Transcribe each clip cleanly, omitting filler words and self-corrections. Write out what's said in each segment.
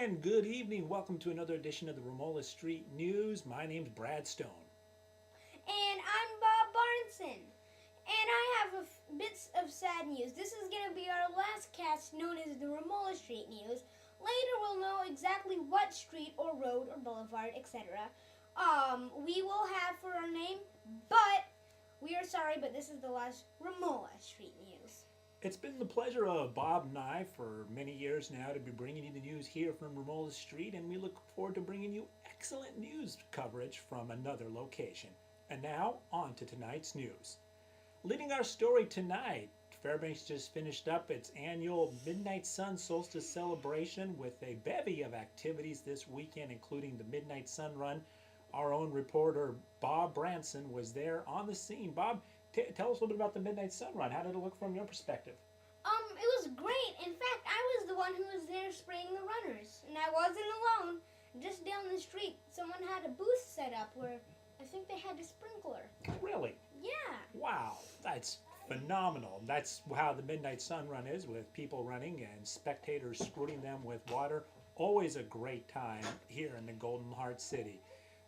And good evening. Welcome to another edition of the Ramola Street News. My name's Brad Stone. And I'm Bob Barnson. And I have bits of sad news. This is going to be our last cast known as the Ramola Street News. Later we'll know exactly what street or road or boulevard, etc. We will have for our name, but we are sorry, but this is the last Ramola Street News. It's been the pleasure of Bob and I for many years now to be bringing you the news here from Ramola Street, and we look forward to bringing you excellent news coverage from another location. And now, on to tonight's news. Leading our story tonight, Fairbanks just finished up its annual Midnight Sun Solstice celebration with a bevy of activities this weekend, including the Midnight Sun Run. Our own reporter, Bob Barnson, was there on the scene. Bob, tell us a little bit about the Midnight Sun Run. How did it look from your perspective? It was great. In fact, I was the one who was there spraying the runners. And I wasn't alone. Just down the street, someone had a booth set up where I think they had a sprinkler. Really? Yeah. Wow, that's phenomenal. That's how the Midnight Sun Run is, with people running and spectators squirting them with water. Always a great time here in the Golden Heart City.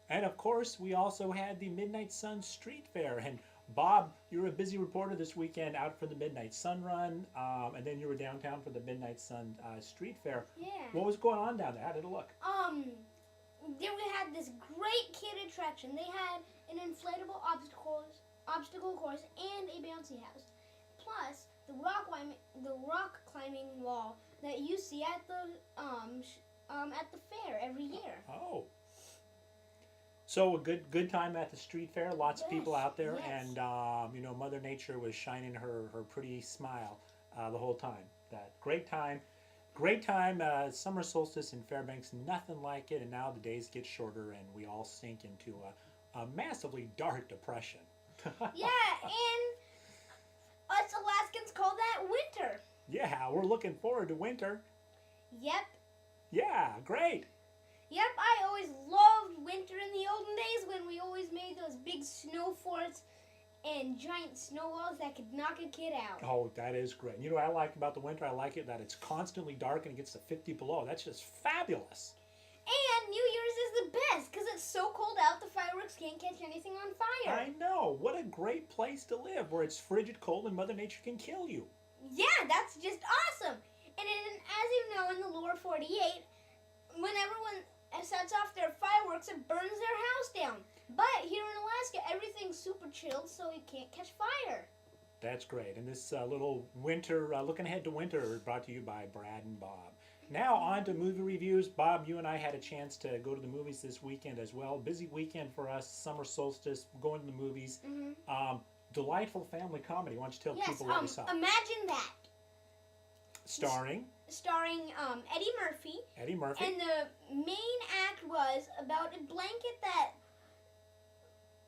And of course, we also had the Midnight Sun Street Fair. And Bob, you were a busy reporter this weekend out for the Midnight Sun Run, and then you were downtown for the Midnight Sun Street Fair. Yeah. What was going on down there? How did it look? There we had this great kid attraction. They had an inflatable obstacle course and a bouncy house, plus the rock climbing wall that you see at the fair every year. Oh. So a good time at the street fair. Lots of people out there, yes. and Mother Nature was shining her pretty smile the whole time. That great time. Summer solstice in Fairbanks, nothing like it. And now the days get shorter, and we all sink into a massively dark depression. Yeah, and us Alaskans call that winter. Yeah, we're looking forward to winter. Yep. Yeah, great. Yep, I always loved winter in the olden days when we always made those big snow forts and giant snow walls that could knock a kid out. Oh, that is great. You know what I like about the winter? I like it that it's constantly dark and it gets to 50 below. That's just fabulous. And New Year's is the best because it's so cold out the fireworks can't catch anything on fire. I know. What a great place to live where it's frigid cold and Mother Nature can kill you. Yeah, that's just awesome. And as you know, in the lower 48, when everyone sets off their fireworks, it burns their house down. But here in Alaska, everything's super chilled, so you can't catch fire. That's great. And this little winter, looking ahead to winter, brought to you by Brad and Bob. Now on to movie reviews. Bob, you and I had a chance to go to the movies this weekend as well. Busy weekend for us, summer solstice, going to the movies. Mm-hmm. Delightful family comedy. Why don't you tell people what you saw? Imagine that. Starring Eddie Murphy. Eddie Murphy. And the main act was about a blanket that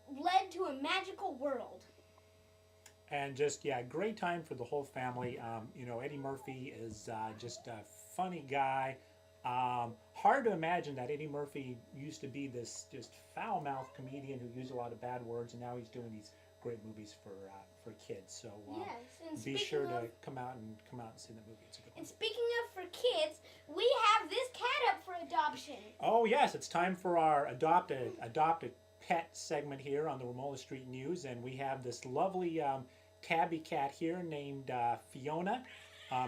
led to a magical world. And just, great time for the whole family. Eddie Murphy is just a funny guy. Hard to imagine that Eddie Murphy used to be this just foul-mouthed comedian who used a lot of bad words, and now he's doing these great movies for kids. So yes, be sure to come out and see the movie. It's a good one. And speaking of for kids, we have this cat up for adoption. Oh yes, it's time for our adopted pet segment here on the Ramola Street News, and we have this lovely tabby cat here named Fiona.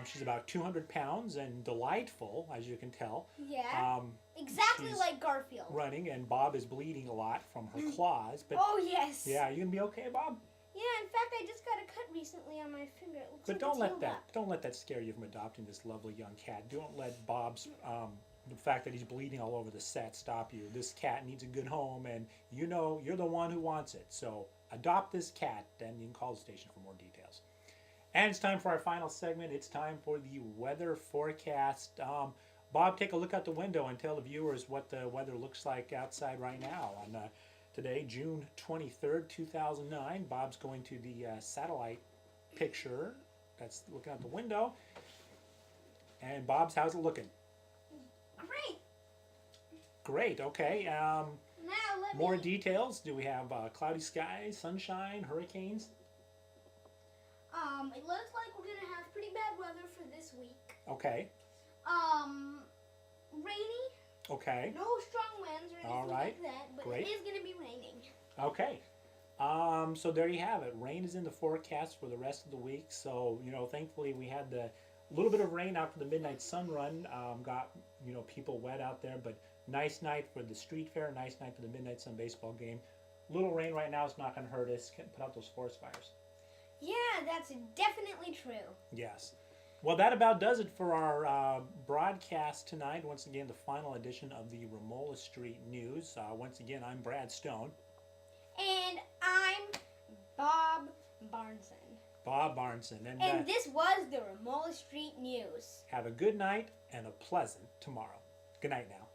She's about 200 pounds and delightful, as you can tell. Yeah. Exactly like Garfield. Running, and Bob is bleeding a lot from her claws. But oh yes. Yeah, you gonna be okay, Bob? Yeah. In fact, I just got a cut recently on my finger. It looks but like don't let that scare you from adopting this lovely young cat. Don't let Bob's the fact that he's bleeding all over the set stop you. This cat needs a good home, and you're the one who wants it. So adopt this cat, and you can call the station for more details. And it's time for our final segment. It's time for the weather forecast. Bob, take a look out the window and tell the viewers what the weather looks like outside right now. On today, June 23rd, 2009, Bob's going to the satellite picture that's looking out the window. And Bob's, how's it looking? Great. Great, okay. Now more details. Do we have cloudy skies, sunshine, hurricanes? It looks like we're going to have pretty bad weather for this week. Okay. Rainy Okay. No strong winds or anything All right. like that, but Great. it is going to be raining. Okay. So there you have it. Rain is in the forecast for the rest of the week. So, thankfully we had the little bit of rain after the midnight sun run. Got, people wet out there, but nice night for the street fair, nice night for the midnight sun baseball game. Little rain right now is not going to hurt us. Can put out those forest fires. Yeah, that's definitely true. Yes. Well, that about does it for our broadcast tonight. Once again, the final edition of the Ramola Street News. Once again, I'm Brad Stone. And I'm Bob Barnson. Bob Barnson. And this was the Ramola Street News. Have a good night and a pleasant tomorrow. Good night now.